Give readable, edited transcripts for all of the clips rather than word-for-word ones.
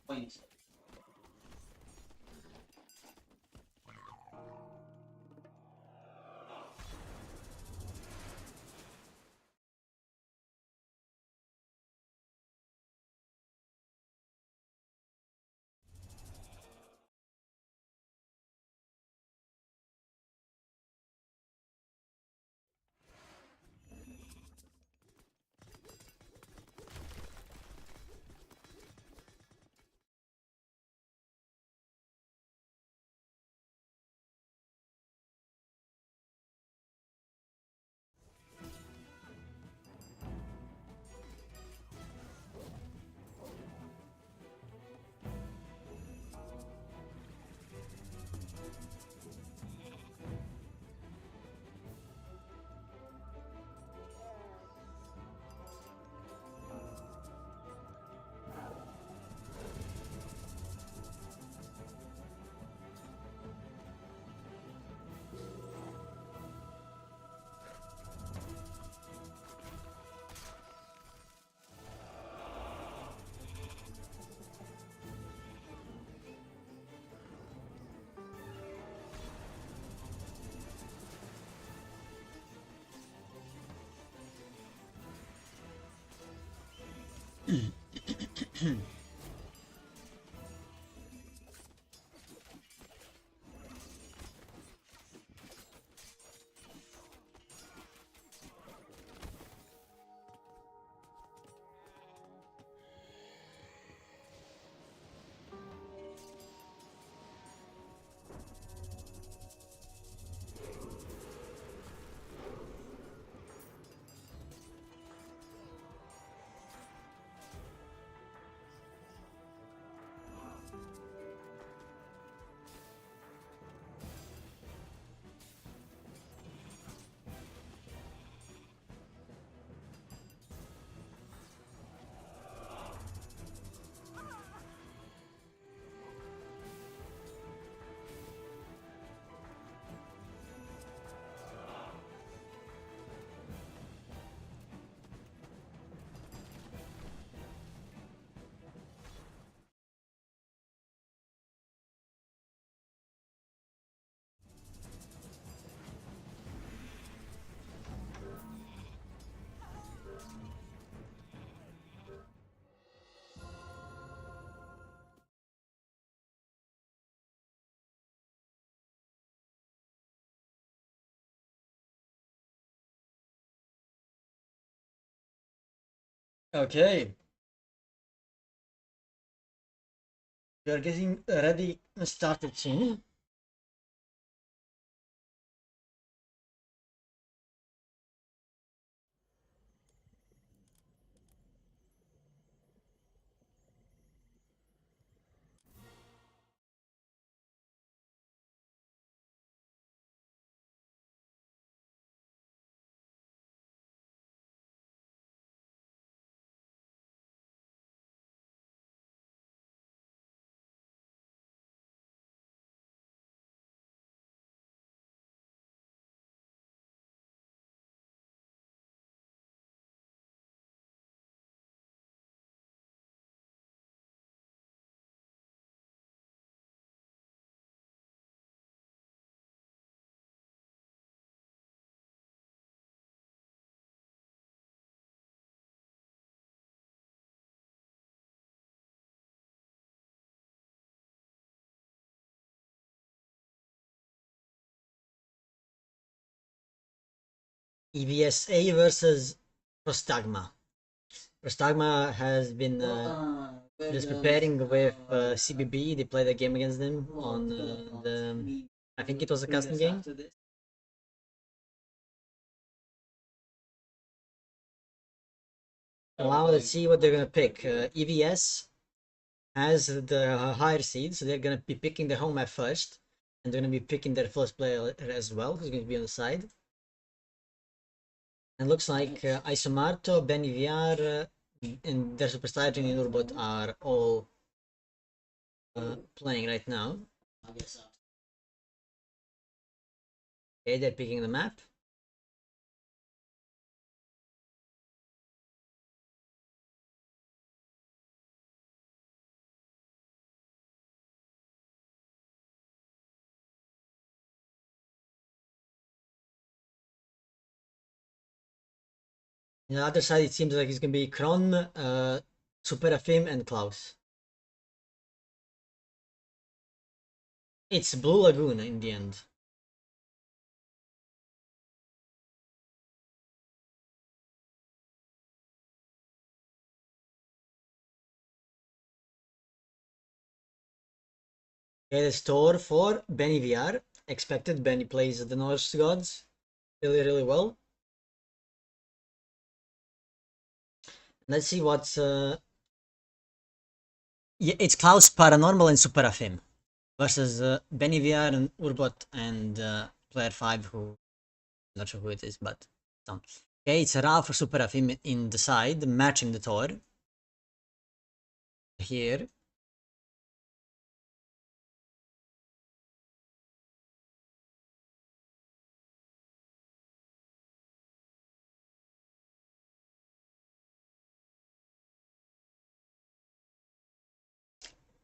Points. Okay, we are getting ready started soon. EVS A versus Prostagma. Prostagma has been just preparing with CBB. They played a game against them on I think it was a custom game. Now let's see what they're gonna pick. EVS has the higher seed, so they're gonna be picking the home map first, and they're gonna be picking their first player as well, who's gonna be on the side. And looks like Isomarto, Beniviar, and their superstar Jin and Urbot are all playing right now. Okay, they're picking the map. On the other side, it seems like it's gonna be Kron, Super Afim, and Klaus. It's Blue Lagoon in the end. Okay, the store for Benny VR. Expected Benny plays the Norse gods really, really well. Let's see what's yeah, it's Klaus Paranormal and Super Afim versus Benny VR and Urbot and player 5 who not sure who it is, but don't. Okay, it's Ralph for Super Afim in the side, matching the Tor. Here.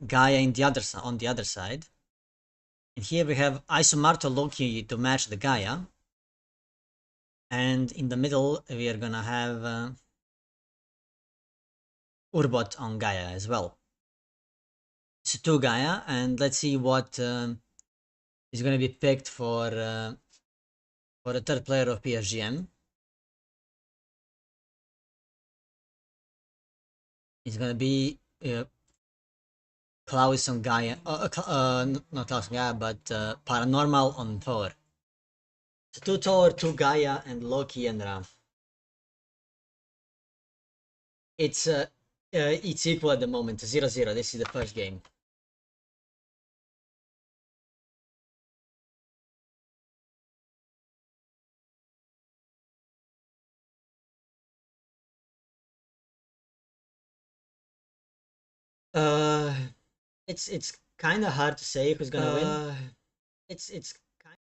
Gaia in the other on the other side. And here we have Isomarto Loki to match the Gaia. And in the middle, we are gonna have Urbot on Gaia as well. It's two Gaia, and let's see what is gonna be picked for the third player of PSGM. It's gonna be Klaus on Gaia, not Klaus on Gaia, but Paranormal on Thor. So two Thor, two Gaia, and Loki and Ralph. It's equal at the moment, 0-0. This is the first game. Uh, it's kind of hard to say who's gonna win. It's kind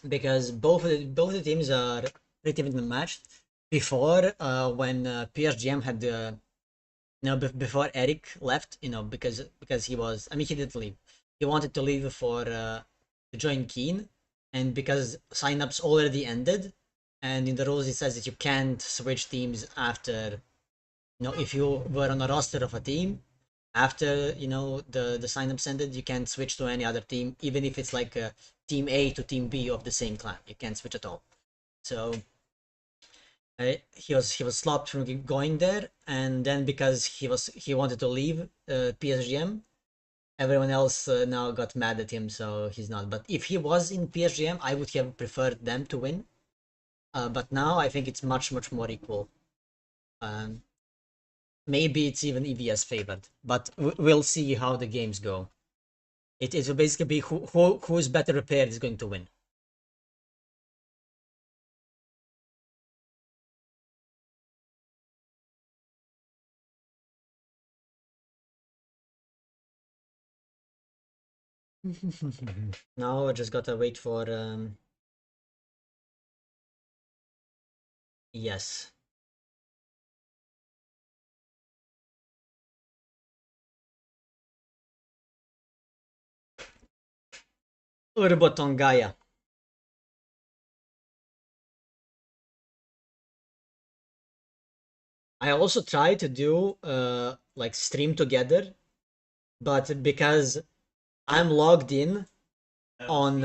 because both the teams are pretty evenly matched. Before, when PSGM had the before Eric left, because he was, I mean, he didn't leave. He wanted to leave for to join Keen, and because signups already ended, and in the rules it says that you can't switch teams after, if you were on a roster of a team after the signups ended, you can't switch to any other team, even if it's like team A to team B of the same clan. You can't switch at all. So He was stopped from going there, and then because he wanted to leave PSGM, everyone else now got mad at him, so he's not. But if he was in PSGM, I would have preferred them to win. But now I think it's much more equal. Um, Maybe it's even EVS favored, but we'll see how the games go. It will basically be who's better prepared is going to win. Now I just gotta wait for yes. Urbot on Gaia. I also try to do like stream together, but because I'm logged in on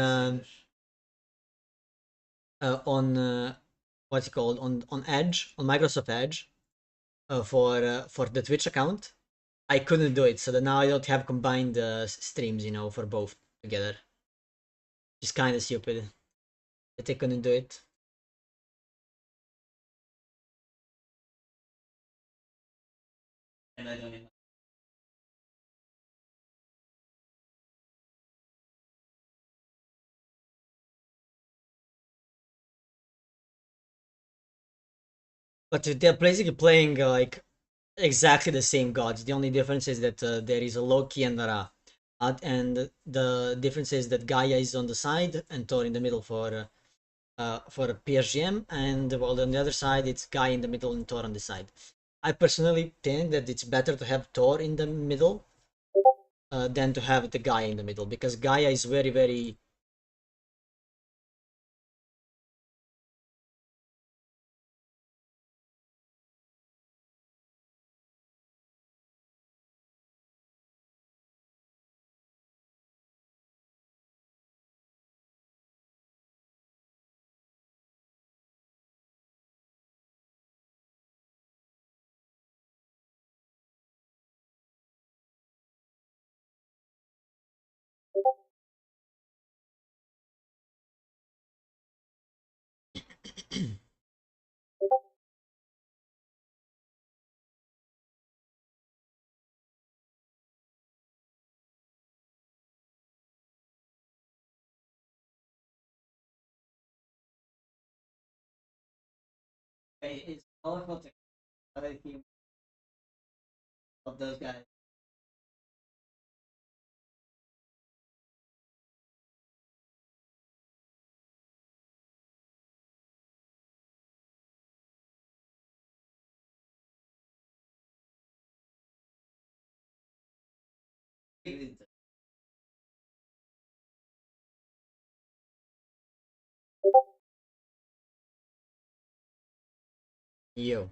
what's it called on Edge, on Microsoft Edge, for the Twitch account, I couldn't do it. So that now I don't have combined streams, for both together. It's kind of stupid that I couldn't do it. And I don't even. But they're basically playing like exactly the same gods. The only difference is that there is a Loki and a Ra. And the difference is that Gaia is on the side and Thor in the middle for PSGM, and well, on the other side it's Gaia in the middle and Thor on the side. I personally think that it's better to have Thor in the middle than to have the Gaia in the middle, because Gaia is very. It's colorful to other team of those guys. You.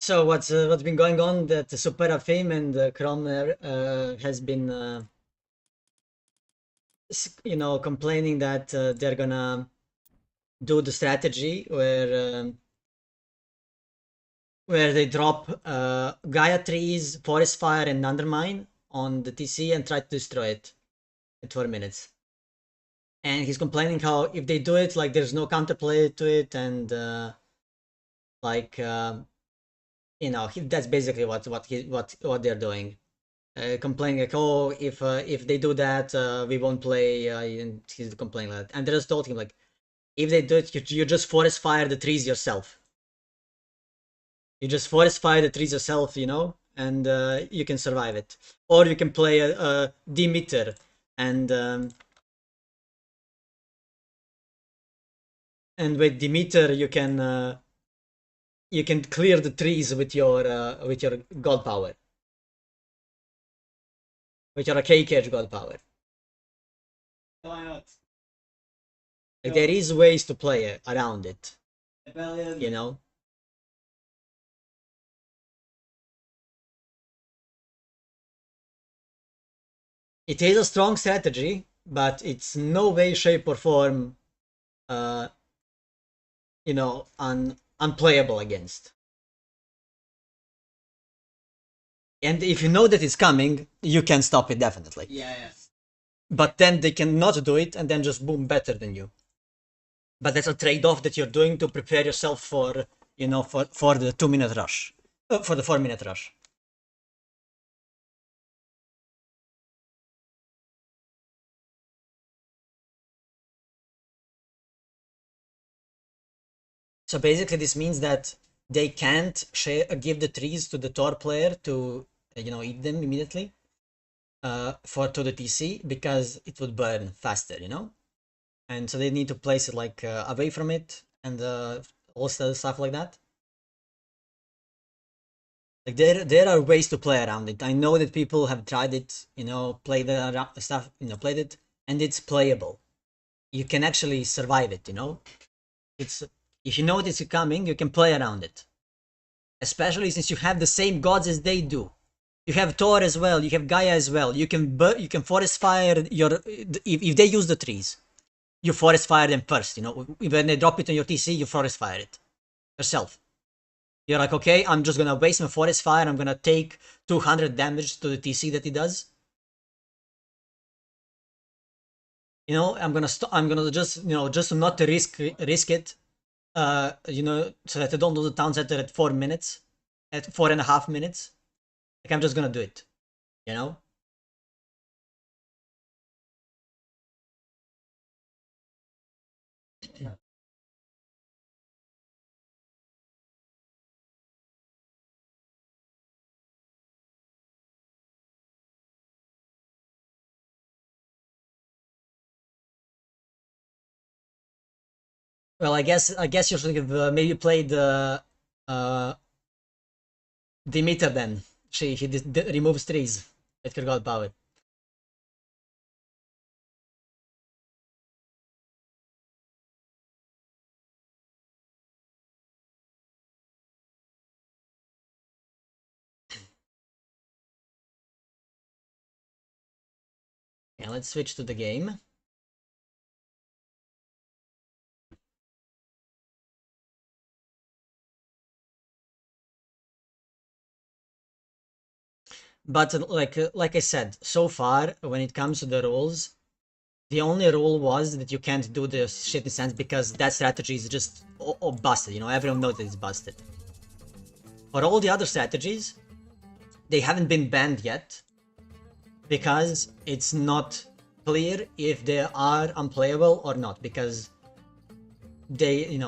So what's been going on that Super Fame and Kromer has been complaining that they're gonna do the strategy where they drop Gaia trees, Forest Fire, and Undermine on the TC and try to destroy it in 4 minutes. And he's complaining how if they do it, like there's no counterplay to it, and like that's basically what they're doing. Complaining like, oh, if they do that, we won't play. And he's complaining like that. And they just told him like, if they do it, you just forest fire the trees yourself. You just forest fire the trees yourself, and you can survive it. Or you can play a Demeter and with Demeter you can clear the trees with your god power, with your K-Cage god power. Why not? Like, there is ways to play around it, Rebellion. you know. It is a strong strategy, but it's no way, shape, or form, unplayable against. And if you know that it's coming, you can stop it definitely. Yeah. But then they cannot do it, and then just boom, better than you. But that's a trade-off that you're doing to prepare yourself for the 2-minute rush, for the 4-minute rush. So basically, this means that they can't give the trees to the Tor player to eat them immediately to the TC, because it would burn faster, and so they need to place it like away from it and all stuff like that. Like there are ways to play around it. I know that people have tried it, played the stuff, played it, and it's playable. You can actually survive it, It's if you know it's coming, you can play around it. Especially since you have the same gods as they do. You have Thor as well. You have Gaia as well. You can forest fire if they use the trees. You forest fire them first. When they drop it on your TC, you forest fire it yourself. You're like, okay, I'm just gonna waste my forest fire. I'm gonna take 200 damage to the TC that he does. I'm gonna just just not to risk it. So that I don't lose the town center at 4 minutes, at 4.5 minutes. Like, I'm just gonna do it, Well, I guess you should have maybe played Demeter then. He removes trees at Kirgod power. Yeah, let's switch to the game. But like I said, so far when it comes to the rules, the only rule was that you can't do the shitty sense because that strategy is just busted. Everyone knows that it's busted. For all the other strategies, they haven't been banned yet because it's not clear if they are unplayable or not, because they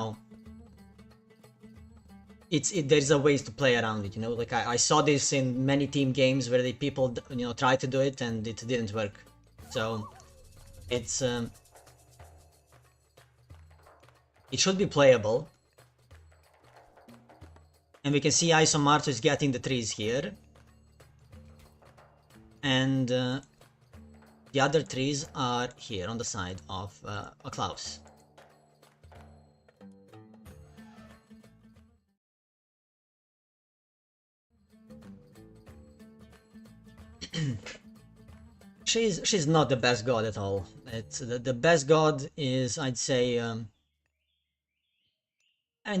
there's a ways to play around it. Like I saw this in many team games where the people try to do it and it didn't work. So it's it should be playable, and we can see Isomarto is getting the trees here, and the other trees are here on the side of Klaus. she's not the best god at all. It's the best god is, I'd say, and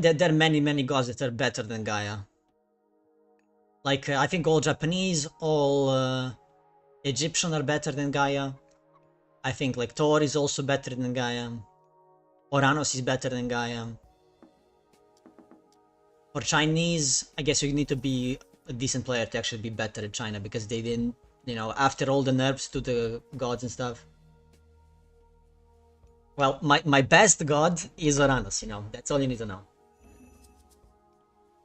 there are many gods that are better than Gaia. Like I think all Japanese, all Egyptian are better than Gaia. I think like Thor is also better than Gaia. Oranos is better than Gaia. For Chinese, I guess you need to be a decent player to actually be better at China, because they didn't, you know, after all the nerfs to the gods and stuff. Well, my best god is Oranos, you know, that's all you need to know.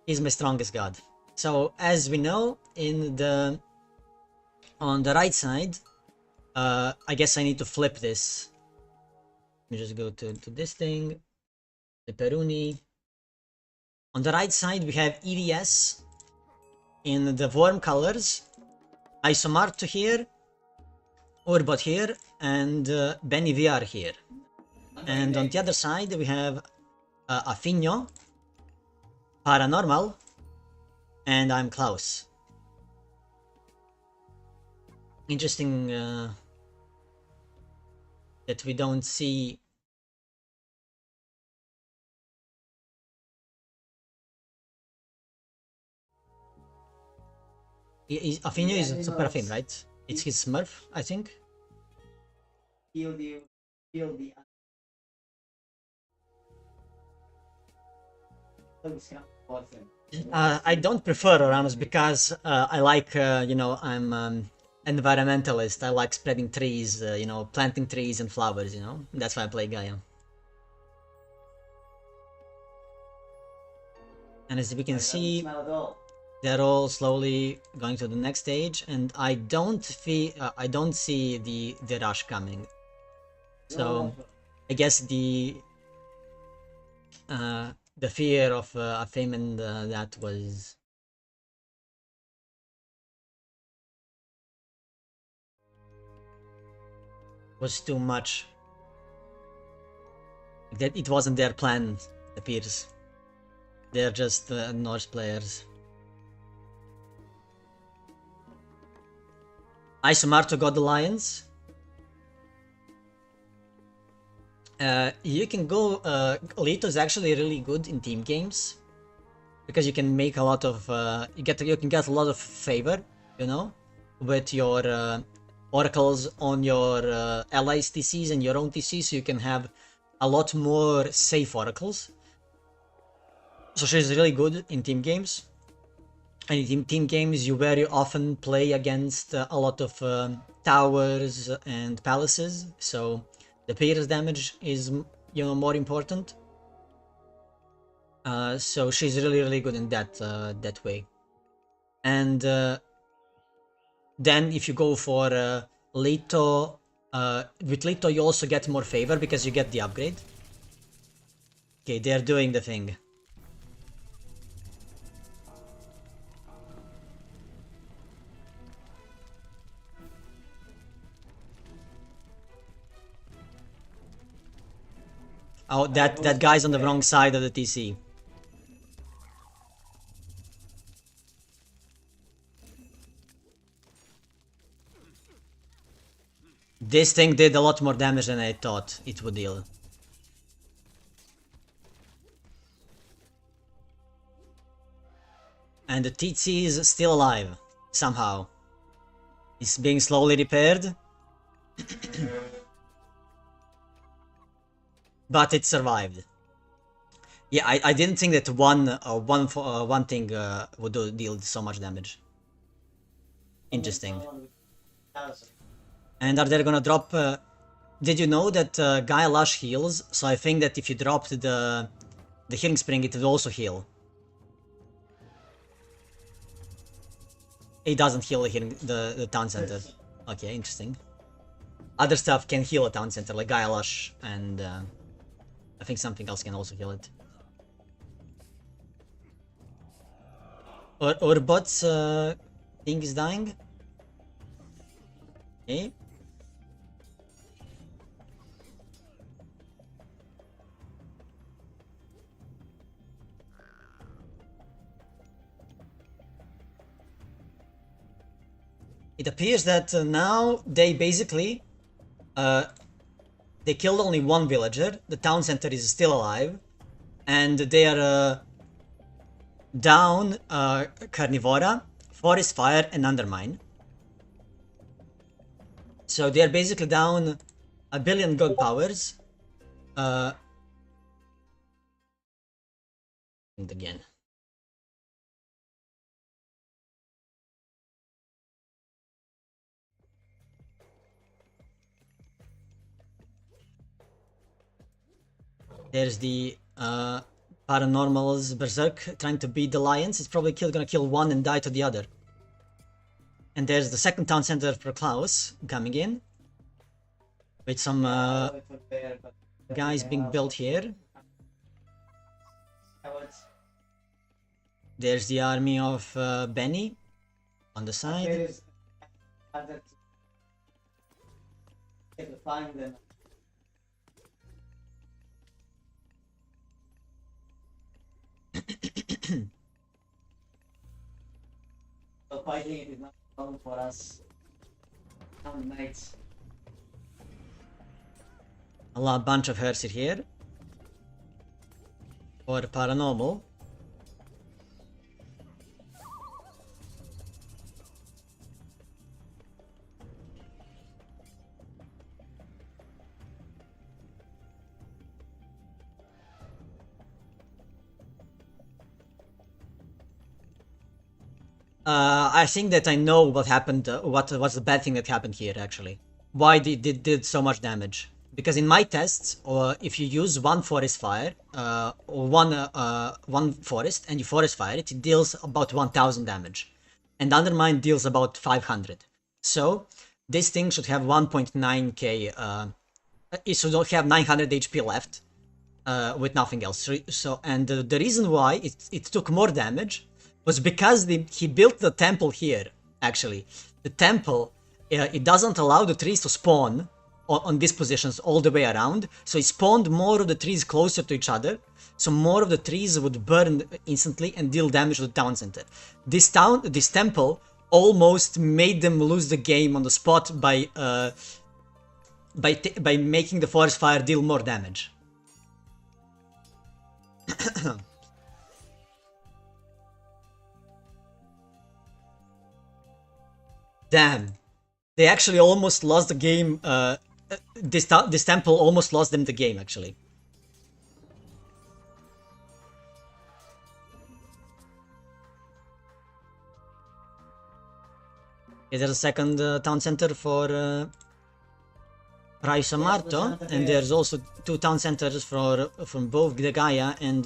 He's my strongest god. So as we know, on the right side, I guess I need to flip this. Let me just go to this thing, the Peruni. On the right side, we have EVS in the warm colors, Isomarto here, Urbot here, and Benny VR here. And on the other side, we have Affinio, Paranormal, and I'm Klaus. Interesting that we don't see Affinio is Super Affin, right? It's his Smurf, I think. I don't prefer Oranos because I like, you know, I'm environmentalist. I like spreading trees, you know, planting trees and flowers, you know. That's why I play Gaia. And as we can see, they're all slowly going to the next stage, and I don't see the rush coming. So I guess the fear of Fame and that was too much. That it wasn't their plan, it appears. They're just Norse players. Isomarto got the Lions. You can go. Leto is actually really good in team games because you can make a lot of. You can get a lot of favor, you know, with your oracles on your allies TCs and your own TCs, so you can have a lot more safe oracles. So she's really good in team games. And in team games, you very often play against a lot of towers and palaces, so the pierce damage is, you know, more important. So she's really good in that way. And then if you go for Leto, with Leto you also get more favor because you get the upgrade. Okay, they're doing the thing. Oh, that guy's on the wrong side of the TC. This thing did a lot more damage than I thought it would deal. And the TC is still alive, somehow. It's being slowly repaired. But it survived. Yeah, I didn't think that one thing would deal so much damage. Interesting. And are they gonna drop? Did you know that Gaia Lush heals? So I think that if you dropped the healing spring, it will also heal. It doesn't heal the town center. Okay, interesting. Other stuff can heal a town center, like Gaia Lush, and I think something else can also heal it. Or bot's thing is dying. Okay. it appears that now they basically they killed only one villager. The town center is still alive, and they are down Carnivora, Forest Fire, and Undermine. So they are basically down 1 billion god powers. And again. There's the Paranormal's Berserk trying to beat the Lions. It's probably gonna kill one and die to the other. And there's the second town center for Klaus coming in. With some guys being built here. There's the army of Benny on the side. So fighting it is not a problem for us. Mates. A bunch of herds here. For Paranormal. I think that I know what happened. What's the bad thing that happened here actually? Why did so much damage? Because in my tests, if you use one forest fire, or one forest, and you forest fire it, it deals about 1000 damage, and Undermine deals about 500. So this thing should have 1.9k. It should have 900 HP left, with nothing else. So and the reason why it took more damage was because he built the temple here. Actually, the temple it doesn't allow the trees to spawn on these positions all the way around, so it spawned more of the trees closer to each other, so more of the trees would burn instantly and deal damage to the town center. This temple almost made them lose the game on the spot by making the forest fire deal more damage. Damn. They actually almost lost the game. This temple almost lost them the game, actually. Okay, there's a second town center for Raiso Marto, and there's also two town centers from both the Gaia and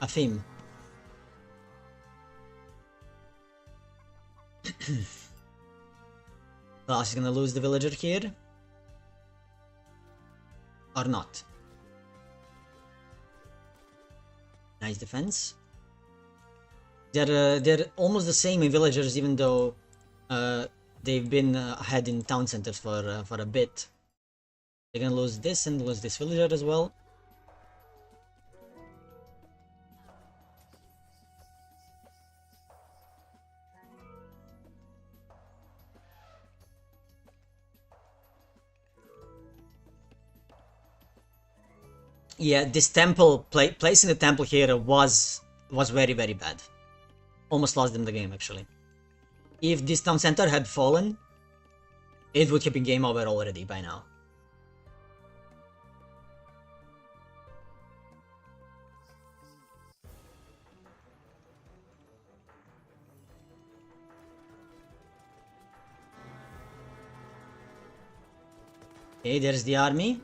Afim. Klaus is gonna lose the villager here. Or not. Nice defense. They're almost the same in villagers, even though they've been ahead in town centers for a bit. They're gonna lose this and lose this villager as well. Yeah, this temple, placing the temple here was very, very bad. Almost lost them the game, actually. If this town center had fallen, it would have been game over already by now. Okay, there's the army.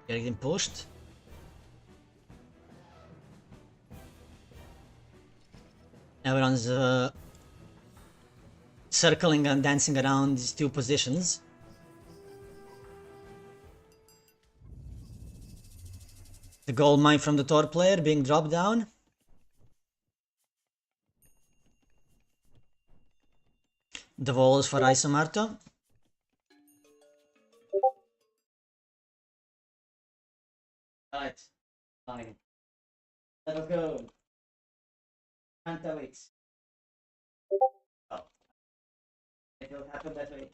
They're getting pushed. Everyone's circling and dancing around these two positions. The gold mine from the Thor player being dropped down. The walls for Isomarto. Right. Fine. Let's go. Panta waits. Oh. It will happen that way.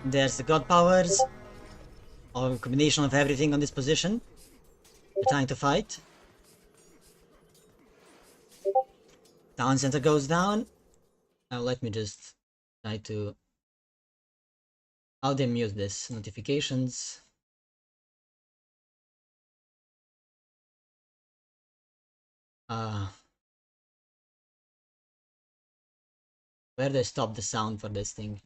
There's the god powers, or a combination of everything on this position. They're trying to fight. Town center goes down. Now let me just try to... I'll demute this notifications. Where do I stop the sound for this thing?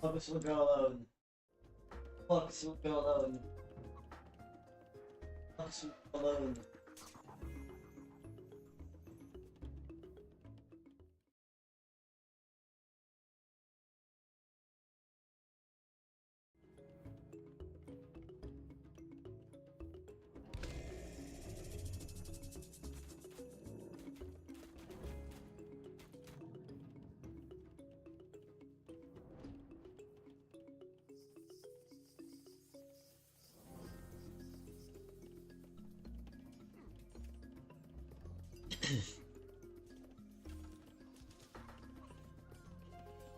Focus will go alone. Focus will go alone. Focus will go alone.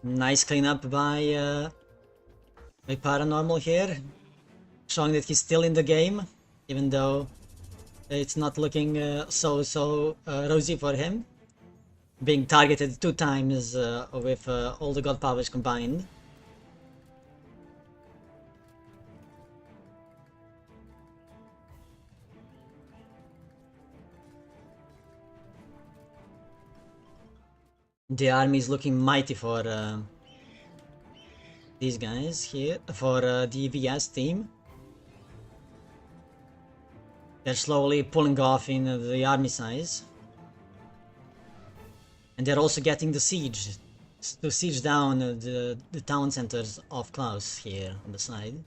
Nice cleanup by Paranormal here, showing that he's still in the game, even though it's not looking so rosy for him. Being targeted 2 times with all the god powers combined. The army is looking mighty for these guys here, for the EVS team. They're slowly pulling off in the army size. And they're also getting the siege, to siege down the town centers of Klaus here on the side.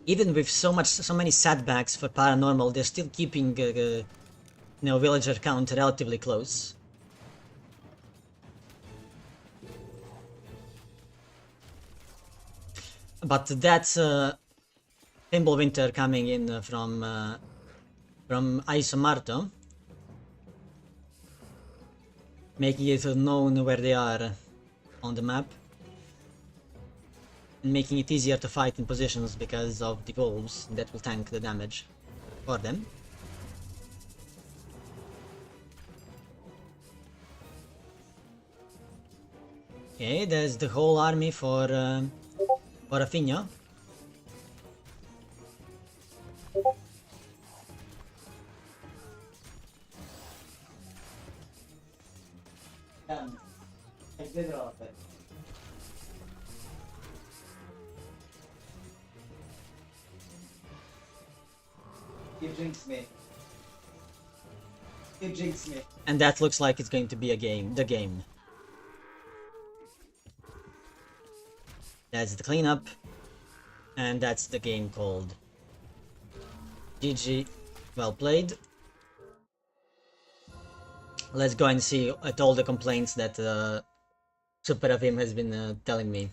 Even with so many setbacks for Paranormal, they're still keeping villager count relatively close. But that's Winter coming in from Isomarto, making it known where they are on the map, and making it easier to fight in positions because of the wolves that will tank the damage for them. Okay, there's the whole army for Rafinha. I did it all, but you jinxed me. You jinxed me. And that looks like it's going to be the game. That's the cleanup, and that's the game called. GG, well played. Let's go and see at all the complaints that Super FM has been telling me.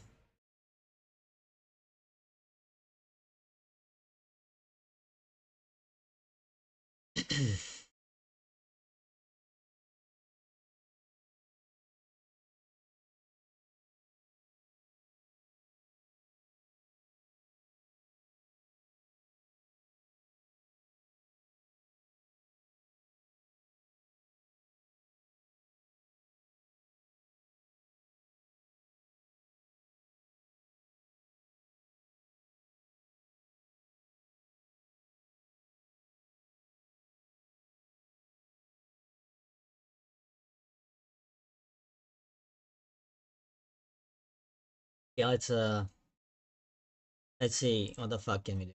Yeah, let's see what the fuck can we do.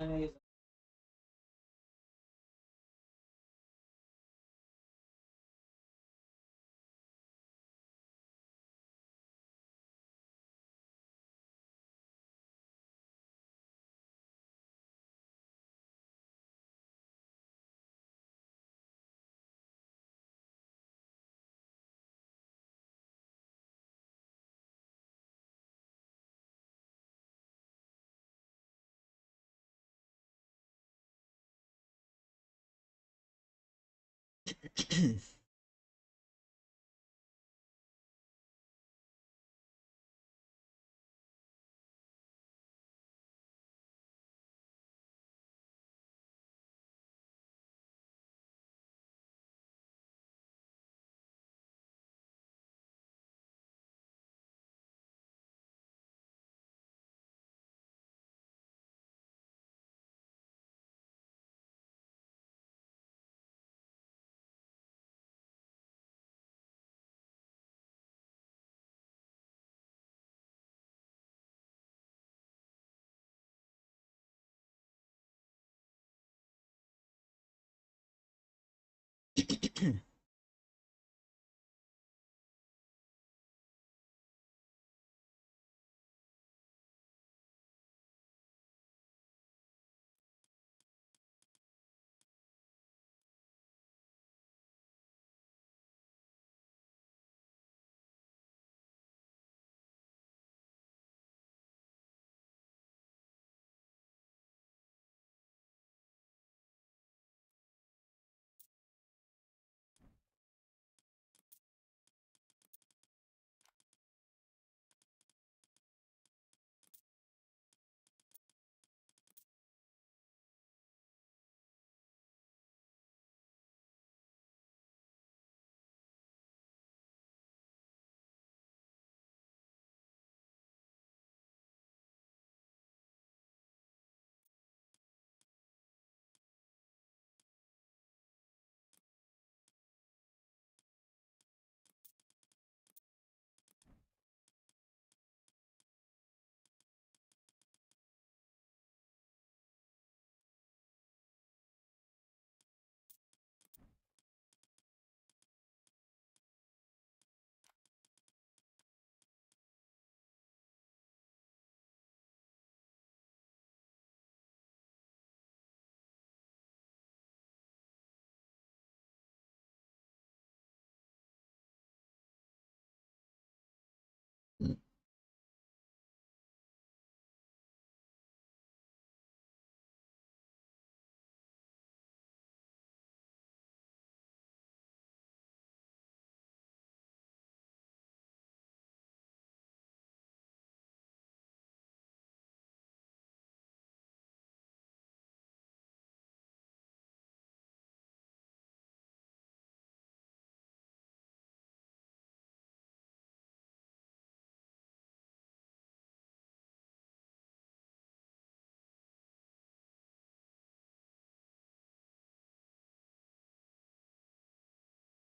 Anyways,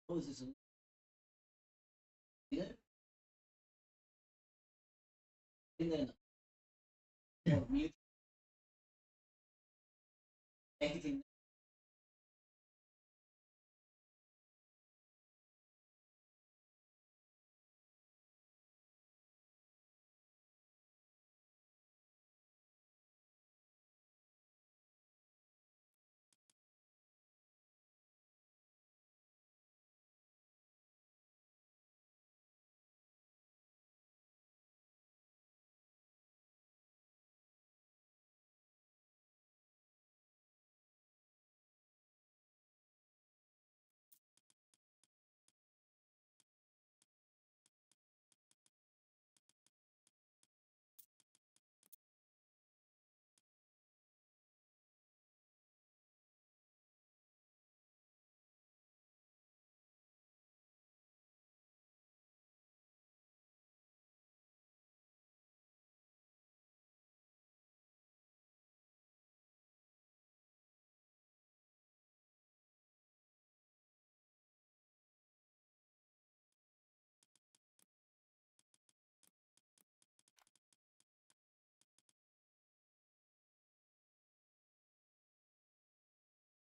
what was this? Either? And then or mutual anything.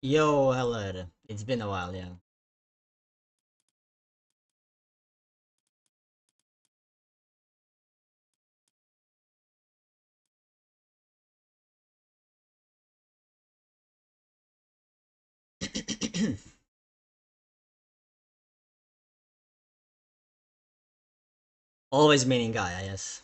Yo, Heller. It's been a while, yeah. Always meaning guy, yes.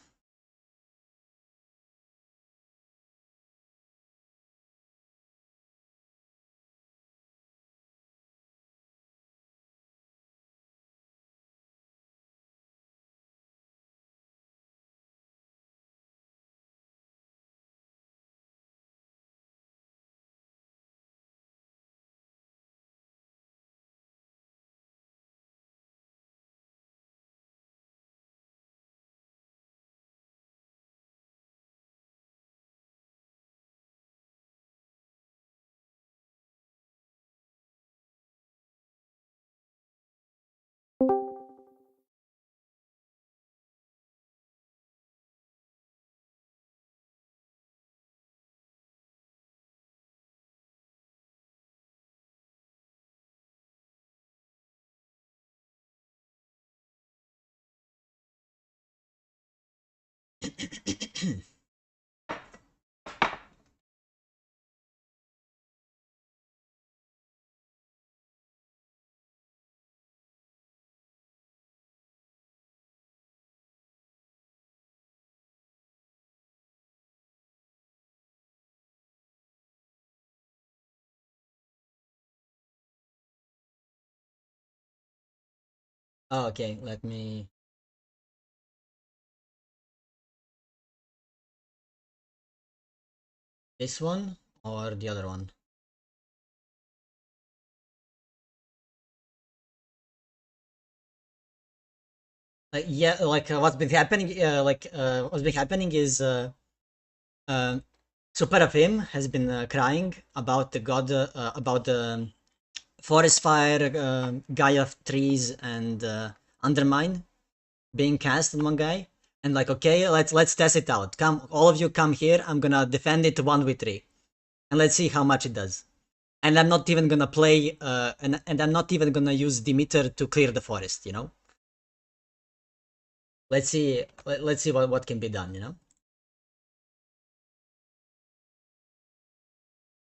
Oh, okay, let me. This one or the other one? Yeah, like what's been happening, what's been happening is uh, Super of him has been crying about the god, about the forest fire, guy of trees, and undermine being cast on one guy. And like, okay, let's test it out. Come, all of you, come here. I'm gonna defend it 1v3, and let's see how much it does. And I'm not even gonna play, and I'm not even gonna use Demeter to clear the forest. Let's see, let's see what can be done.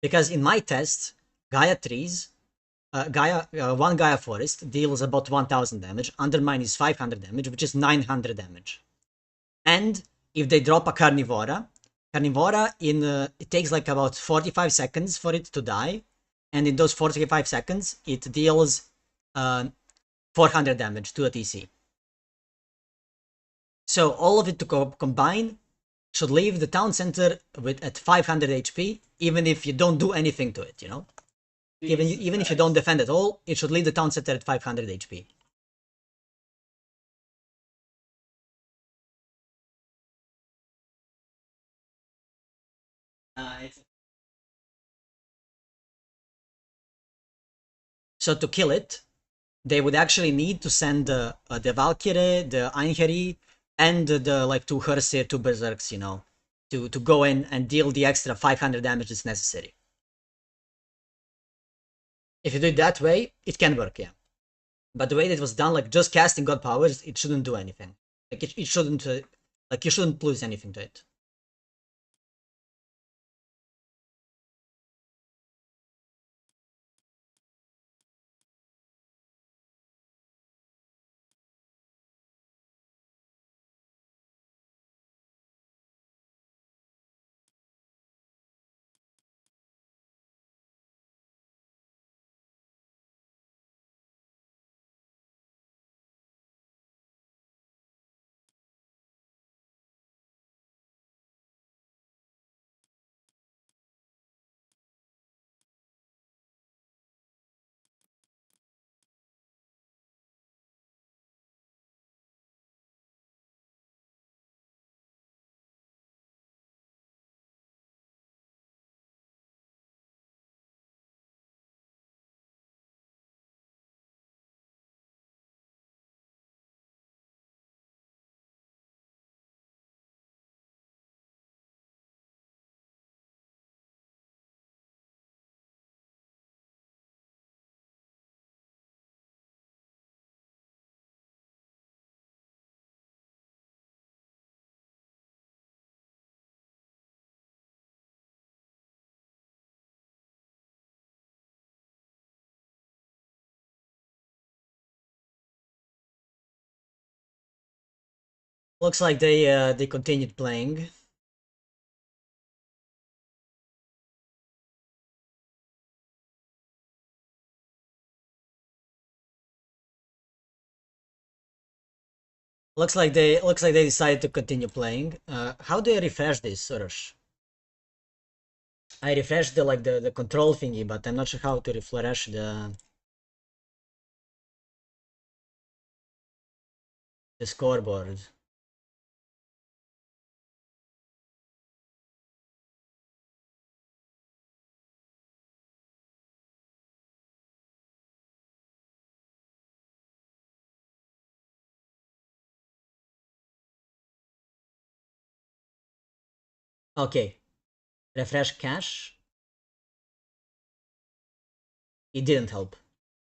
Because in my test, Gaia trees, one Gaia forest deals about 1000 damage. Undermine is 500 damage, which is 900 damage. And if they drop a Carnivora it takes like about 45 seconds for it to die, and in those 45 seconds it deals 400 damage to a TC. So all of it to combine should leave the town center with at 500 HP, even if you don't do anything to it. Even if you don't defend at all, it should leave the town center at 500 HP. It's So to kill it, they would actually need to send the Valkyrie, the Einherji, and the like two Hersir, two Berserks, to go in and deal the extra 500 damage that's necessary. If you do it that way, it can work, yeah. But the way that it was done, like just casting God powers, it shouldn't do anything. Like it shouldn't, like you shouldn't lose anything to it. Looks like they continued playing. Looks like they decided to continue playing. How do I refresh this, Soros? I refreshed the control thingy, but I'm not sure how to refresh the scoreboard. Okay, refresh cache. It didn't help.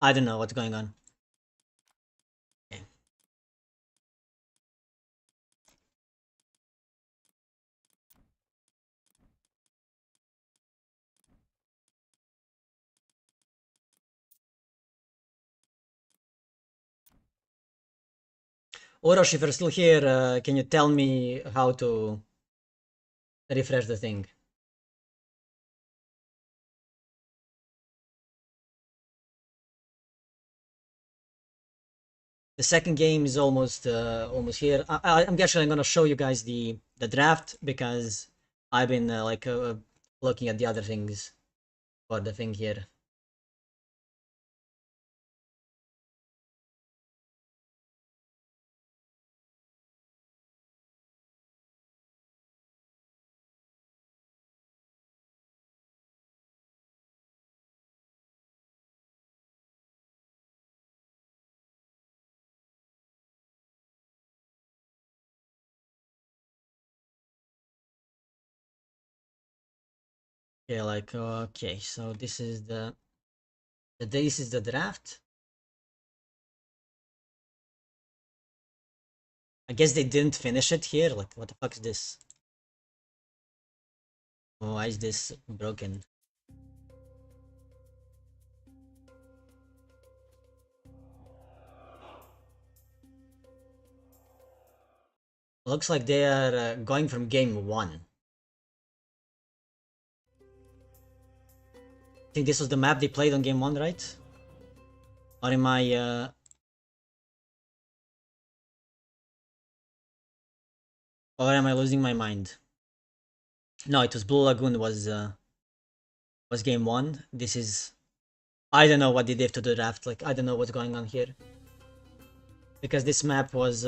I don't know what's going on. Okay. Orosh, if you're still here, can you tell me how to refresh the thing? The second game is almost here. I'm actually gonna show you guys the draft because I've been looking at the other things for the thing here. Yeah, okay, so this is the draft. I guess they didn't finish it here. Like, what the fuck is this? Why is this broken? Looks like they are going from game one. I think this was the map they played on game one, right? Or am I losing my mind? No, it was Blue Lagoon was game one. This is I don't know what they did to the draft. Like I don't know what's going on here because this map was.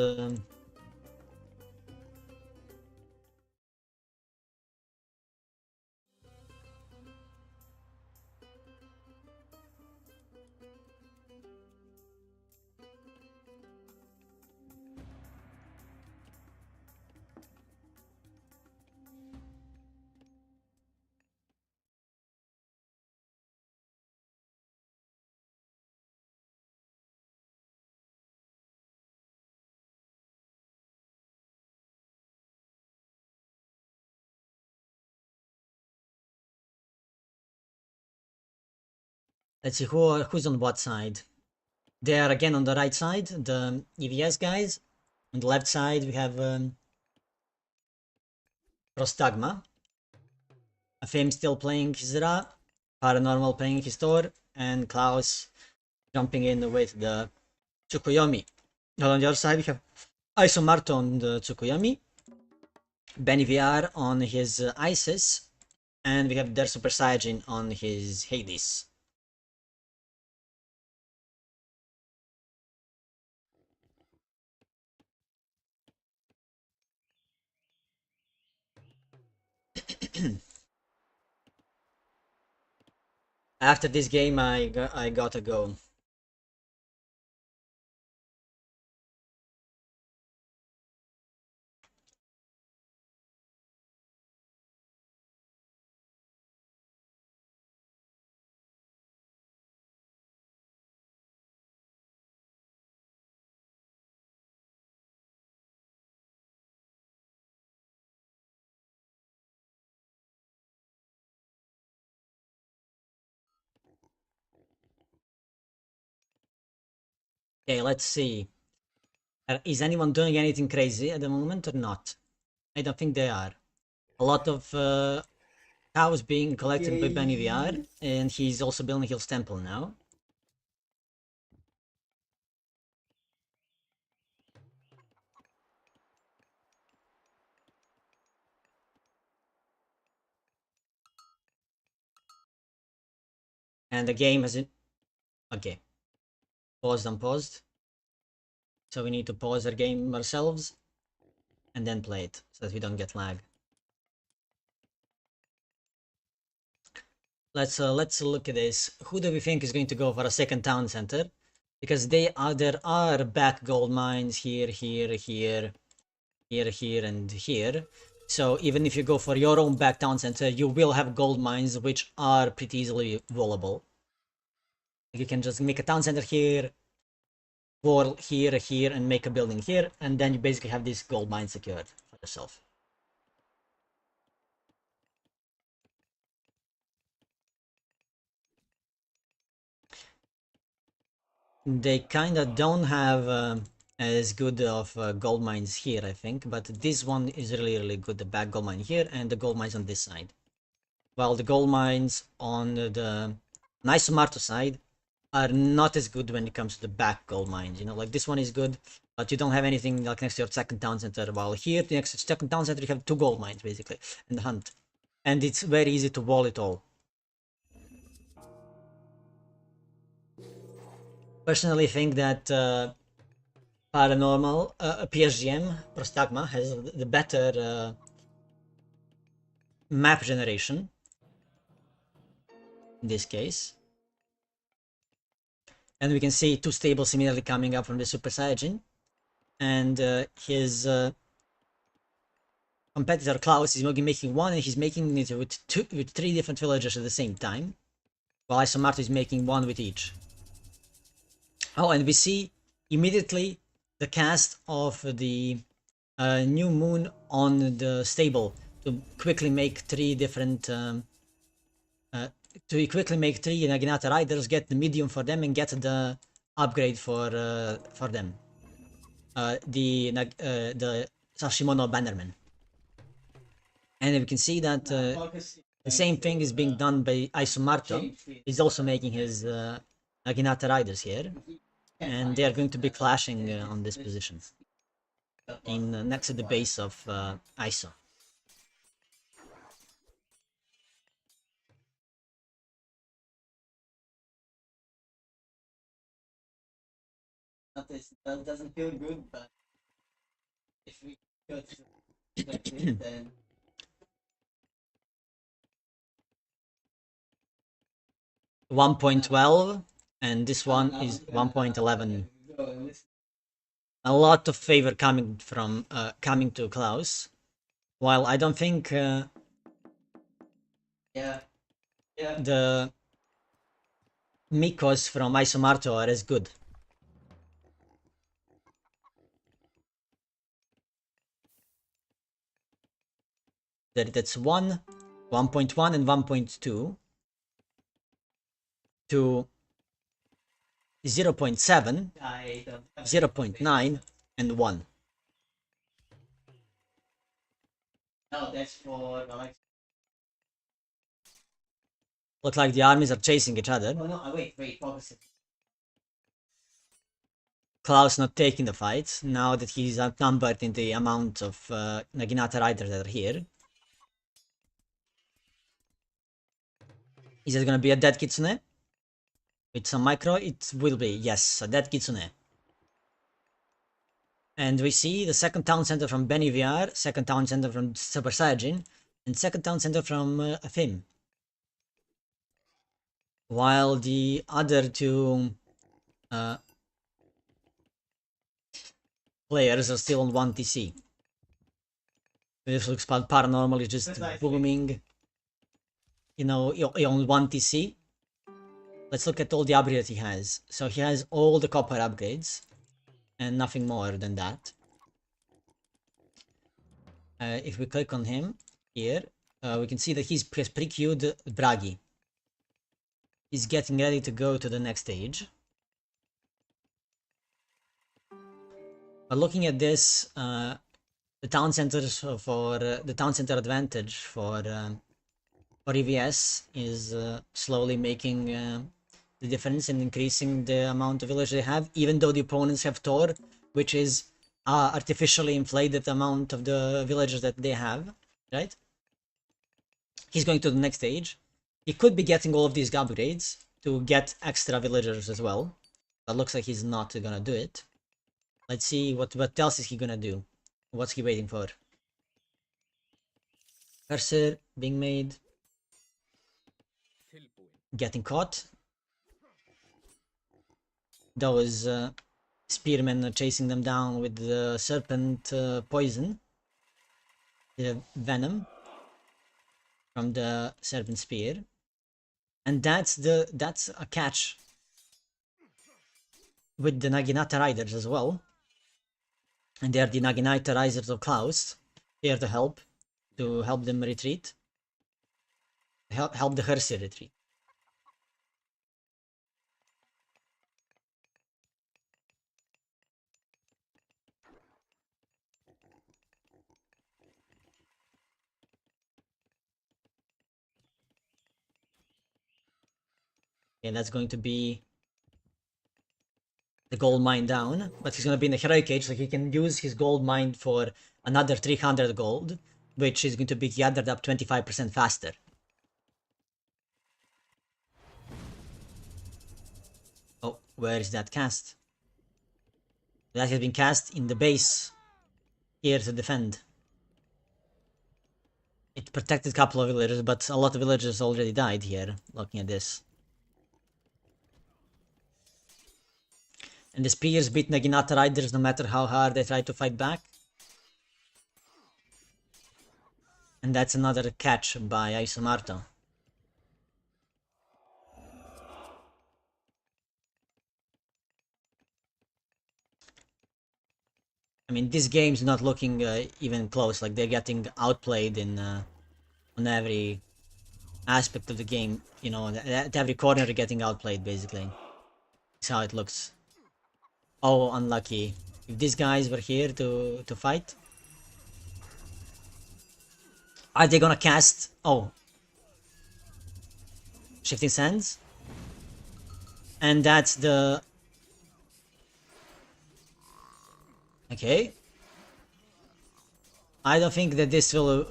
Let's see who's on what side. They are again on the right side, the EVS guys. On the left side, we have Prostagma, Fame still playing Hizra, Paranormal playing Histor, and Klaus jumping in with the Tsukuyomi. And on the other side, we have Isomarto on the Tsukuyomi, Benny VR on his Isis, and we have their Super Saiyajin on his Hades. After this game, I gotta go. Okay, let's see. Is anyone doing anything crazy at the moment or not? I don't think they are. A lot of cows being collected by Benny VR, and he's also building Hill's Temple now. And the game has it. Okay. Paused, unpaused. So we need to pause our game ourselves and then play it so that we don't get lag. Let's look at this. Who do we think is going to go for a second town center? Because there are back gold mines here, here, here, here, here, and here. So even if you go for your own back town center, you will have gold mines which are pretty easily wallable. You can just make a town center here, wall here, here, and make a building here, and then you basically have this gold mine secured for yourself. They kinda don't have as good of gold mines here, I think, but this one is really, really good. The back gold mine here and the gold mines on this side. While the gold mines on the Nice Marto side are not as good when it comes to the back gold mines. You know, like this one is good, but you don't have anything like next to your second town center. While here, next to second town center, you have two gold mines basically and the hunt, and it's very easy to wall it all. Personally, think that Paranormal PSGM Prostagma has the better map generation in this case. And we can see two stables immediately coming up from the Super Saiyajin. And his competitor Klaus is making one, and he's making it with three different villagers at the same time. While Isomarto is making one with each. Oh, and we see immediately the cast of the new moon on the stable to quickly make three different Naginata riders, get the medium for them, and get the upgrade for them. The Sashimono Bannerman. And we can see that the same thing is being done by Isomarto. He's also making his Naginata riders here, and they are going to be clashing on this position in next to the base of Iso. That doesn't feel good, but if we go to this, then 1.12, and this one is 1.11. A lot of favor coming from coming to Klaus, while I don't think the Mikos from Isomarto are as good. That's 1, 1.1, and 1.2 to 0.7, 0.9, and 1. no, that's for like. Look like the armies are chasing each other. Oh no! Wait, focus it. Klaus not taking the fight now that he's outnumbered in the amount of Naginata riders that are here. Is it gonna be a dead Kitsune? With some micro? It will be, yes, a dead Kitsune. And we see the second town center from Benny VR, second town center from Super Saiyajin, and second town center from Afim. While the other two players are still on 1 TC. This looks Paranormal is just booming. You know, on 1 TC. Let's look at all the upgrades he has. So he has all the copper upgrades, and nothing more than that. If we click on him here, we can see that he's pre-queued Bragi. He's getting ready to go to the next stage. But looking at this, the town centers for the town center advantage for EVS is slowly making the difference and increasing the amount of village they have, even though the opponents have Tor, which is artificially inflated amount of the villagers that they have, right? He's going to the next stage. He could be getting all of these upgrades to get extra villagers as well, but looks like he's not gonna do it. Let's see what else is he gonna do. What's he waiting for? Cursor being made. Getting caught. Those spearmen are chasing them down with the serpent poison. The venom from the serpent spear. And that's a catch with the Naginata Riders as well. And they are the Naginata Riders of Klaus, here to help them retreat. Help the Hersi retreat. And that's going to be the gold mine down, but he's going to be in the heroic age, so he can use his gold mine for another 300 gold, which is going to be gathered up 25% faster. Oh, where is that cast? That has been cast in the base here to defend. It protected a couple of villagers, but a lot of villagers already died here, looking at this. And the spears beat Naginata Riders no matter how hard they try to fight back. And that's another catch by Isomarto. I mean, this game's not looking even close. Like, they're getting outplayed in on every aspect of the game. You know, at every corner they're getting outplayed, basically. That's how it looks. Oh, unlucky. If these guys were here to fight. Are they gonna cast? Oh. Shifting Sands? And that's the... Okay. I don't think that this will,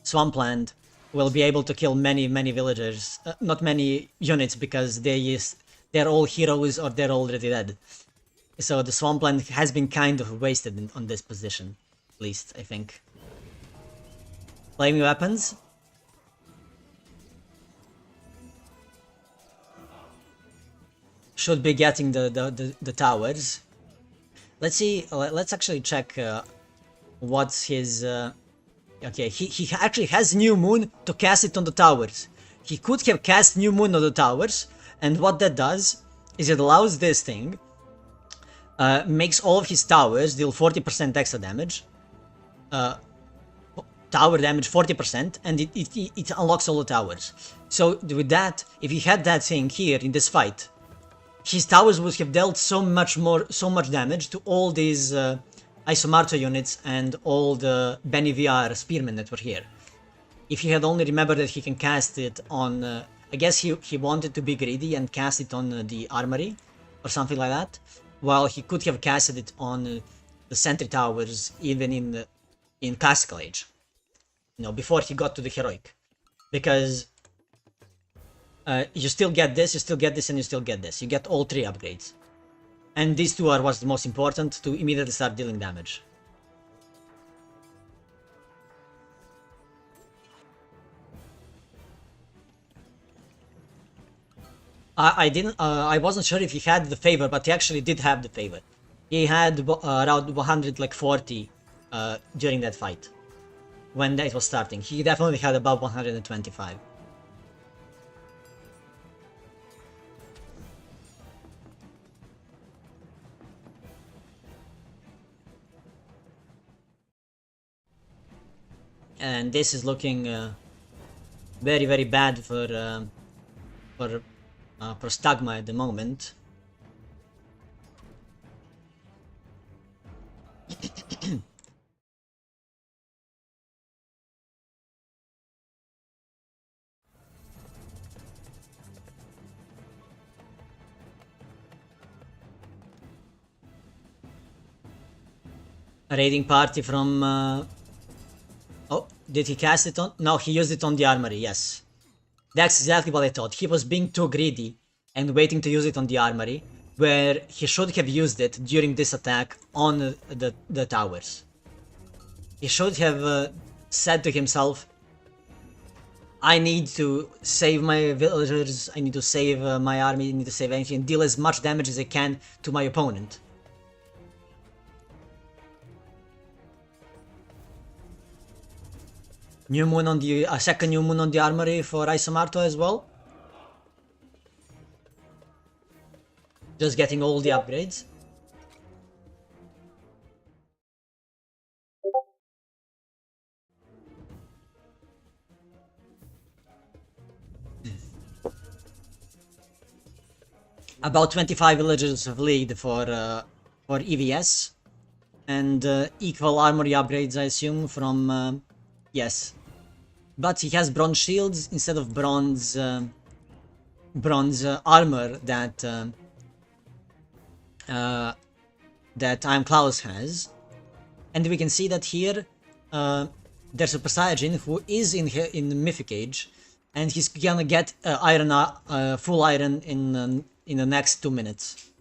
Swampland will be able to kill many villagers. Not many units, because they're all heroes or they're already dead. So the Swampland has been kind of wasted on this position. At least, I think. Flaming weapons. Should be getting the towers. Let's see, let's actually check what's his... Okay, he actually has New Moon to cast it on the towers. He could have cast New Moon on the towers, and what that does is it allows this thing, makes all of his towers deal 40% extra damage, tower damage 40%, and it unlocks all the towers. So with that, if he had that thing here in this fight, his towers would have dealt so much damage to all these Isomarto units and all the Benny VR spearmen that were here. If he had only remembered that he can cast it on... I guess he wanted to be greedy and cast it on the armory or something like that, while he could have casted it on the sentry towers even in Classical Age. You know, before he got to the Heroic. Because... you still get this, and you still get this. You get all three upgrades. And these two are what's the most important, to immediately start dealing damage. I wasn't sure if he had the favor, but he actually did have the favor. He had around 140 during that fight. When it was starting. He definitely had above 125. And this is looking very bad for Stagma at the moment. A raiding party from... Oh, did he cast it on? No, he used it on the armory, yes. That's exactly what I thought. He was being too greedy and waiting to use it on the armory, where he should have used it during this attack on the towers. He should have said to himself, I need to save my villagers, I need to save my army, I need to save anything, and deal as much damage as I can to my opponent. New moon on the second new moon on the armory for Isomarto as well. Just getting all the upgrades. About 25 villagers of lead for EVS, and equal armory upgrades, I assume, from yes. But he has bronze shields instead of bronze armor that that Iron Klaus has, and we can see that here there's a Super Saiyajin who is in the Mythic Age, and he's gonna get full iron in the next 2 minutes.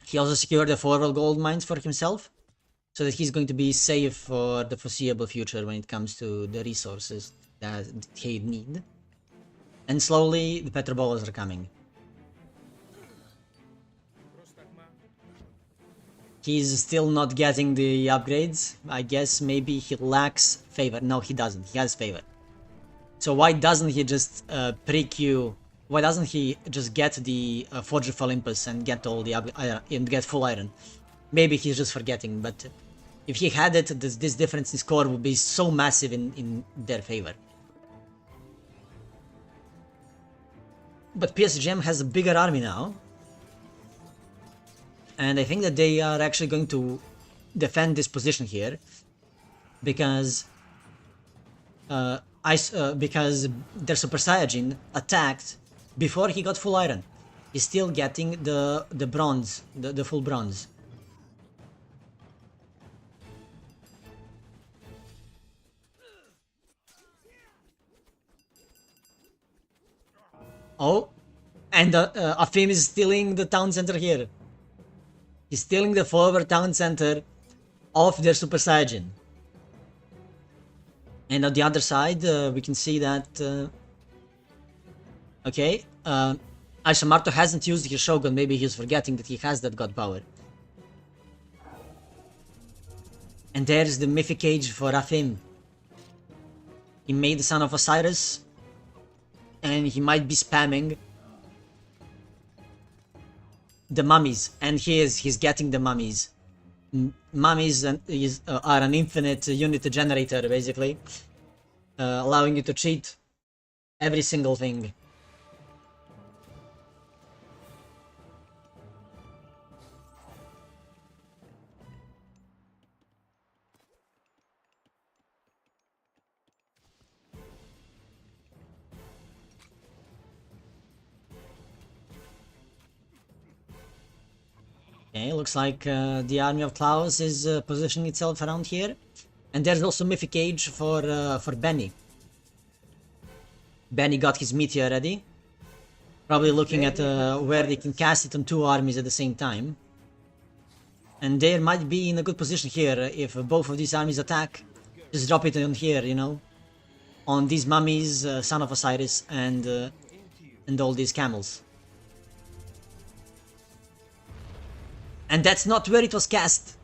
He also secured the 4 gold mines for himself, so that he's going to be safe for the foreseeable future when it comes to the resources that he'd need. And slowly the Petrobolas are coming. He's still not getting the upgrades. I guess maybe he lacks favor. No, he doesn't. He has favor. So why doesn't he just pre-queue? Why doesn't he just get the Forge of Olympus and get all the and get full iron? Maybe he's just forgetting, but if he had it, this difference in score would be so massive in their favor. But PSGM has a bigger army now, and I think that they are actually going to defend this position here, because because their Super Saiyajin attacked before he got full iron. He's still getting the bronze, the full bronze. Oh, and Afim is stealing the town center here. He's stealing the forward town center of their Super Saiyajin. And on the other side, we can see that... okay, Aishamarto hasn't used his Shogun. Maybe he's forgetting that he has that god power. And there's the Mythic Age for Afim. He made the Son of Osiris, and he might be spamming the mummies, and he's getting the mummies. Mummies are an infinite unit generator, basically, allowing you to cheat every single thing. Okay, looks like the army of Klaus is positioning itself around here. And there's also Mythic Age for Benny. Benny got his meteor ready. Probably looking at where they can cast it on 2 armies at the same time. And they might be in a good position here if both of these armies attack. Just drop it on here, you know. On these mummies, Son of Osiris, and all these camels. And that's not where it was cast.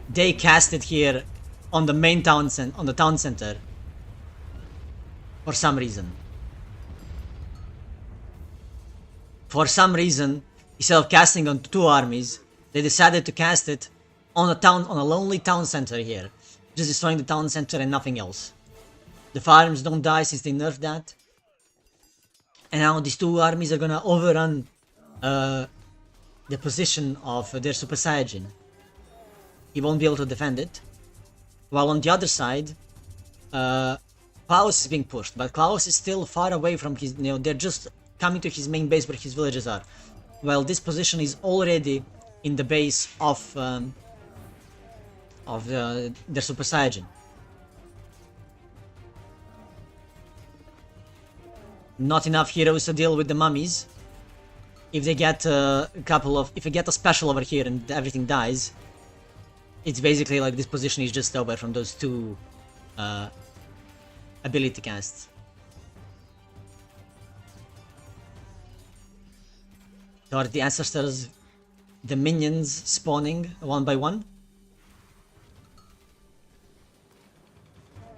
They cast it here on the main town on the town center. For some reason. For some reason, instead of casting on 2 armies, they decided to cast it on a lonely town center here. Just destroying the town center and nothing else. The farms don't die since they nerfed that. And now these 2 armies are gonna overrun the position of their Super Saiyajin. he won't be able to defend it. While on the other side, Klaus is being pushed, but Klaus is still far away from his, they're just coming to his main base where his villages are. While this position is already in the base of their Super Saiyan. Not enough heroes to deal with the mummies. If they get if they get a special over here and everything dies, it's basically like this position is just over from those two ability casts. So are the ancestors, the minions spawning one by one?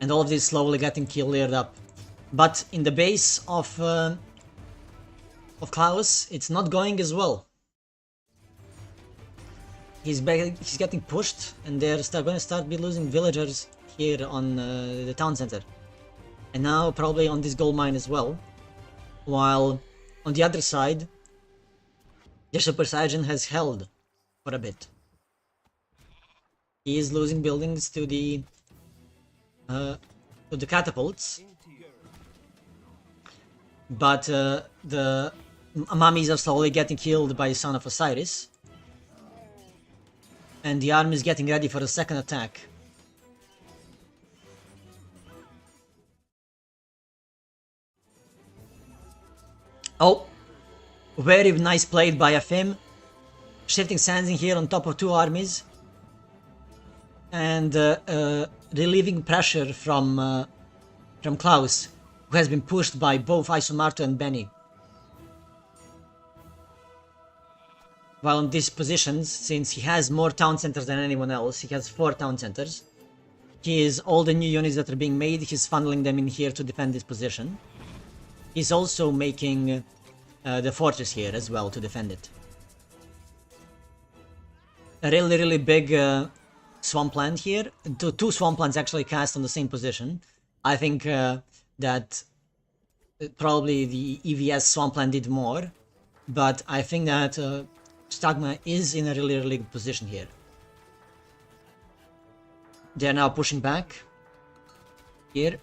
And all of this slowly getting cleared up. But in the base of Klaus, it's not going as well. He's getting pushed, and they're going to start losing villagers here on the town center. And now probably on this gold mine as well. While on the other side, the Super Saiyan has held for a bit. He is losing buildings to the catapults. But the mummies are slowly getting killed by the Son of Osiris. And the army is getting ready for a second attack. Oh, very nice played by Afim. Shifting sands in here on top of two armies. And relieving pressure from Klaus, who has been pushed by both Isomarto and Benny. While in these positions, since he has more town centers than anyone else, he has 4 town centers. All the new units that are being made, he's funneling them in here to defend this position. He's also making the fortress here as well to defend it. A really big swampland here. Two swamplands actually cast on the same position. I think that probably the EVS swampland did more, but I think that Stagma is in a really good position here. They're now pushing back here.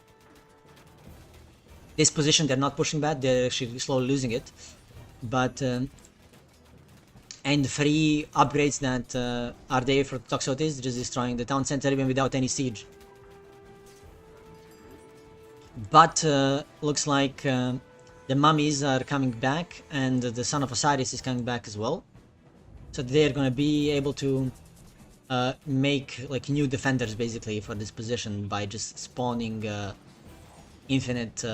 This position they're not pushing back, they're actually slowly losing it. But and 3 upgrades that are there for Toxotes, just destroying the town center even without any siege. But looks like the mummies are coming back, and the Son of Osiris is coming back as well. So they're gonna be able to make like new defenders basically for this position by just spawning infinite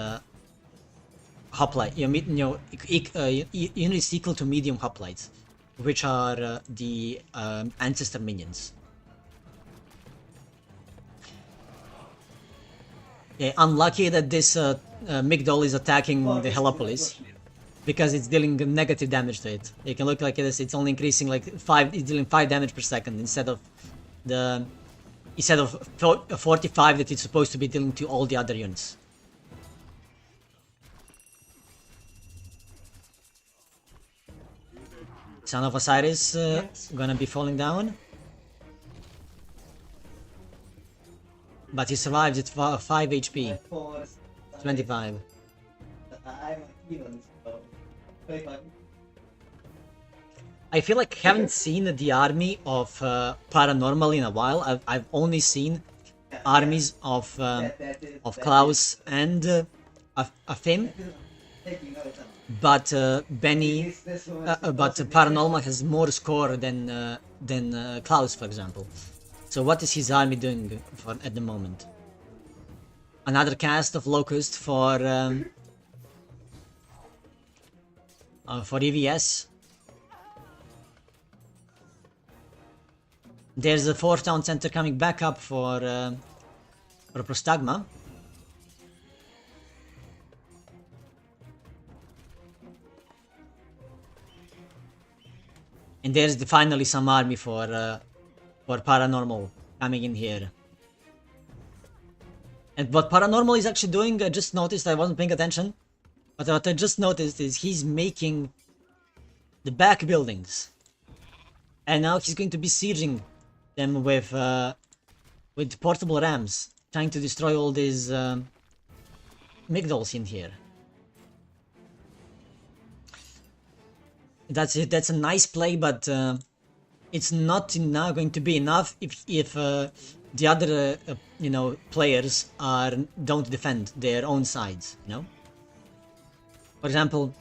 hoplite, units equal to medium hoplites, which are the ancestor minions. Yeah, unlucky that this Migdol is attacking the Heliopolis, because it's dealing negative damage to it. You can look like this, it's only increasing like 5, it's dealing 5 damage per second instead of 45 that it's supposed to be dealing to all the other units. Son of Osiris gonna be falling down. But he survives at 5 HP. 25. I feel like I haven't seen the army of Paranormal in a while. I've only seen armies of Klaus and Afim. But but Paranormal has more score than Klaus, for example. So what is his army doing at the moment? Another cast of Locust for EVS. There's a 4th town center coming back up for Prostagma. And there's finally some army for Paranormal coming in here. And what Paranormal is actually doing, I just noticed, I wasn't paying attention, but what I just noticed is he's making the back buildings. And now he's going to be sieging them with portable rams, trying to destroy all these migdals in here. That's it. That's a nice play, but it's not now going to be enough if the other players don't defend their own sides. For example,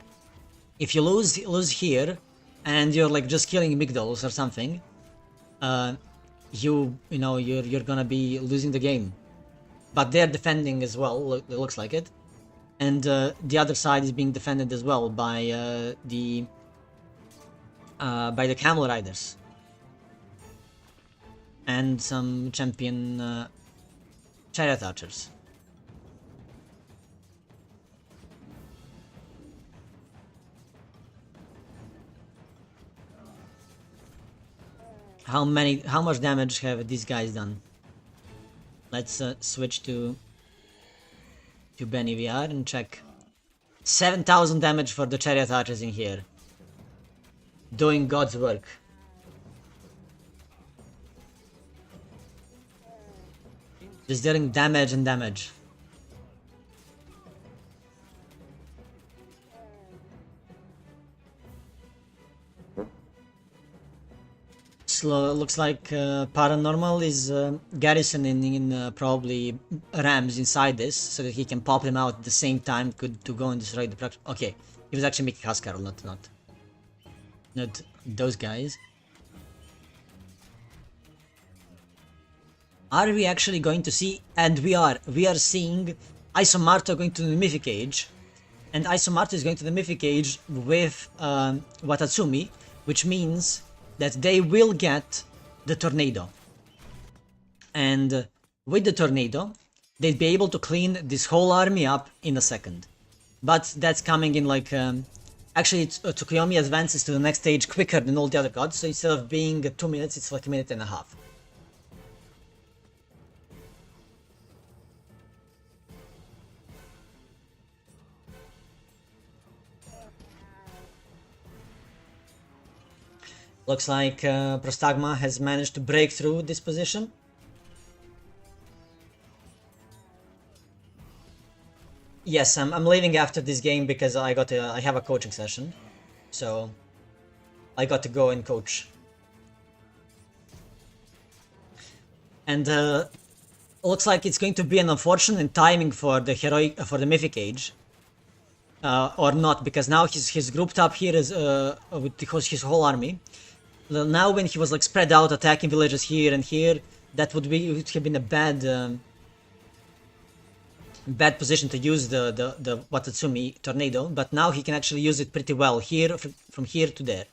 if you lose here and you're like just killing migdals or something, you're gonna be losing the game. But they're defending as well. It looks like it, and the other side is being defended as well by the camel riders and some champion chariot archers. How much damage have these guys done? Let's switch to Ben EVR and check. 7,000 damage for the chariot archers in here. Doing God's work. Just dealing damage and damage. Looks like Paranormal is garrisoning in probably rams inside this, so that he can pop them out at the same time to go and destroy the production. Okay, he was actually making Huskar, not those guys. Are we actually going to see? And we are seeing Isomarto going to the Mythic Age, and Isomarto is going to the Mythic Age with Watatsumi, which means that they will get the Tornado. And with the Tornado, they'd be able to clean this whole army up in a second. But that's coming in like... actually, Tsukuyomi advances to the next stage quicker than all the other gods, so instead of being 2 minutes, it's like 1.5 minutes. Looks like Prostagma has managed to break through this position. Yes, I'm leaving after this game because I have a coaching session, so I got to go and coach. And looks like it's going to be an unfortunate timing for the Mythic Age. Or not, because now he's grouped up here with his whole army. Now when he was like spread out attacking villages here and here, that would have been a bad position to use the Watatsumi Tornado, but now he can actually use it pretty well here from here to there.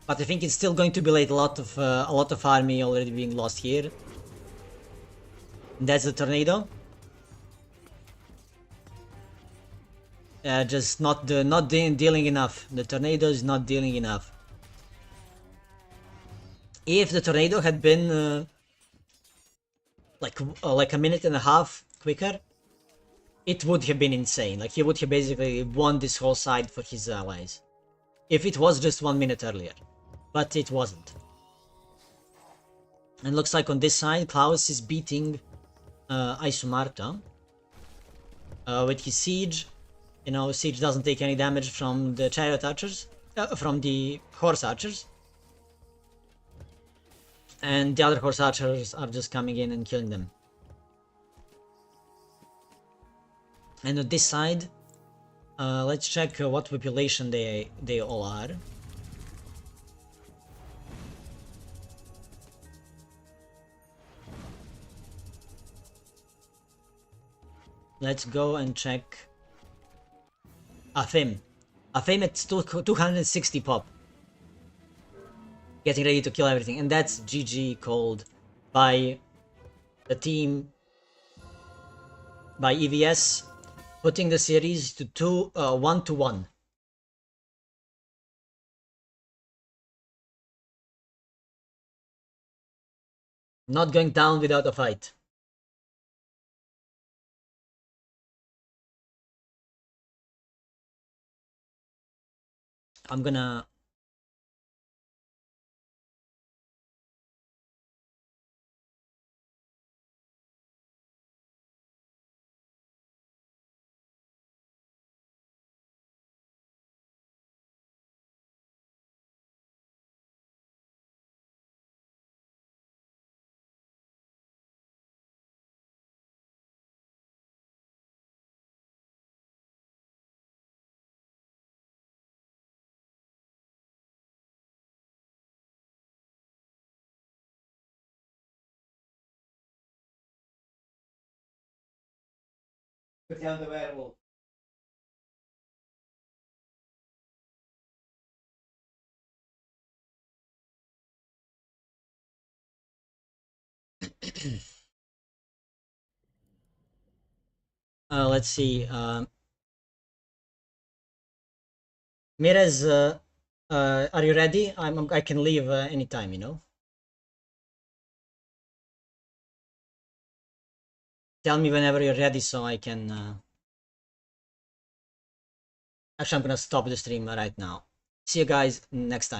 But I think it's still going to be late. A lot of army already being lost here. That's the Tornado. Just not dealing enough. The Tornado is not dealing enough. If the Tornado had been like 1.5 minutes quicker, it would have been insane. Like he would have basically won this whole side for his allies. If it was just 1 minute earlier. But it wasn't. And looks like on this side, Klaus is beating Isomarta with his siege. Siege doesn't take any damage from the chariot archers, from the horse archers. And the other horse archers are just coming in and killing them. And on this side, let's check what population they all are. Let's go and check Afim. Afim at 260 pop. Getting ready to kill everything. And that's GG called by the team, by EVS, putting the series to 1-1. Not going down without a fight. I'm gonna Put down the werewolf. Let's see. Mirez, are you ready? I can leave anytime, you know? Tell me whenever you're ready so I can... Actually, I'm gonna stop the stream right now. See you guys next time.